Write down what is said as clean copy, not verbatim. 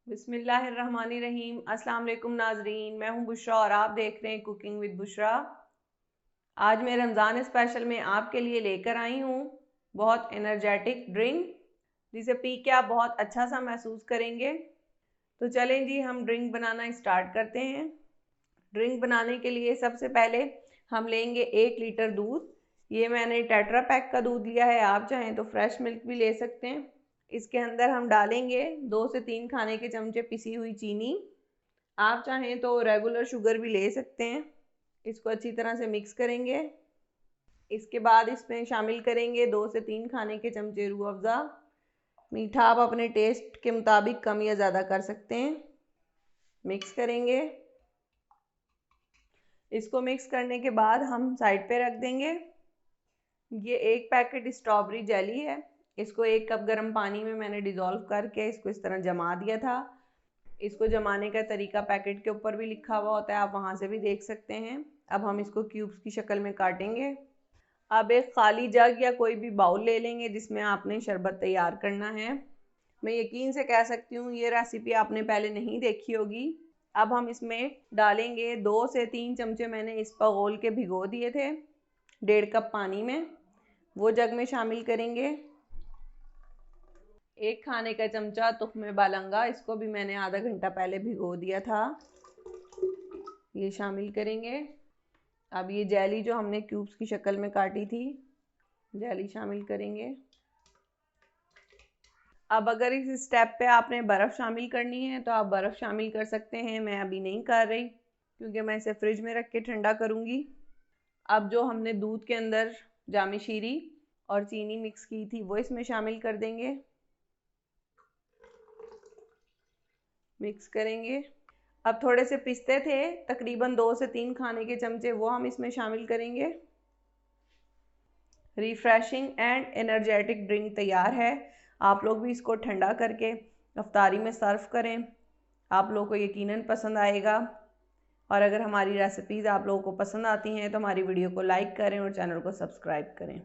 बिस्मिल्लाहिर्रहमानिर्रहीम। अस्सलाम वालेकुम नाजरीन, मैं हूं बुशरा और आप देख रहे हैं कुकिंग विद बुशरा। आज मैं रमज़ान स्पेशल में आपके लिए लेकर आई हूं बहुत एनर्जेटिक ड्रिंक, जिसे पी के आप बहुत अच्छा सा महसूस करेंगे। तो चलें जी, हम ड्रिंक बनाना स्टार्ट करते हैं। ड्रिंक बनाने के लिए सबसे पहले हम लेंगे 1 लीटर दूध। ये मैंने टेट्रा पैक का दूध लिया है, आप चाहें तो फ्रेश मिल्क भी ले सकते हैं। इसके अंदर हम डालेंगे 2 से 3 खाने के चमचे पिसी हुई चीनी। आप चाहें तो रेगुलर शुगर भी ले सकते हैं। इसको अच्छी तरह से मिक्स करेंगे। इसके बाद इसमें शामिल करेंगे 2 से 3 खाने के चमचे रूह अफ़ज़ा। मीठा आप अपने टेस्ट के मुताबिक कम या ज़्यादा कर सकते हैं। मिक्स करेंगे। इसको मिक्स करने के बाद हम साइड पे रख देंगे। ये 1 पैकेट स्ट्रॉबेरी जेली है। इसको 1 कप गर्म पानी में मैंने डिज़ोल्व करके इसको इस तरह जमा दिया था। इसको जमाने का तरीका पैकेट के ऊपर भी लिखा हुआ होता है, आप वहाँ से भी देख सकते हैं। अब हम इसको क्यूब्स की शक्ल में काटेंगे। अब एक खाली जग या कोई भी बाउल ले लेंगे जिसमें आपने शरबत तैयार करना है। मैं यकीन से कह सकती हूँ ये रेसिपी आपने पहले नहीं देखी होगी। अब हम इसमें डालेंगे 2 से 3 चमचे मैंने इस पर घोल के भिगो दिए थे 1.5 कप पानी में, वो जग में शामिल करेंगे। 1 खाने का चमचा तुख्मे बालंगा, इसको भी मैंने आधा घंटा पहले भिगो दिया था, ये शामिल करेंगे। अब ये जेली जो हमने क्यूब्स की शक्ल में काटी थी, जेली शामिल करेंगे। अब अगर इस स्टेप पे आपने बर्फ़ शामिल करनी है तो आप बर्फ़ शामिल कर सकते हैं। मैं अभी नहीं कर रही क्योंकि मैं इसे फ्रिज में रख के ठंडा करूँगी। अब जो हमने दूध के अंदर जामी शीरी और चीनी मिक्स की थी वो इसमें शामिल कर देंगे। मिक्स करेंगे। अब थोड़े से पिस्ते थे, तकरीबन 2 से 3 खाने के चमचे, वो हम इसमें शामिल करेंगे। रिफ्रेशिंग एंड एनर्जेटिक ड्रिंक तैयार है। आप लोग भी इसको ठंडा करके अफ्तारी में सर्व करें, आप लोगों को यकीनन पसंद आएगा। और अगर हमारी रेसिपीज़ आप लोगों को पसंद आती हैं तो हमारी वीडियो को लाइक करें और चैनल को सब्सक्राइब करें।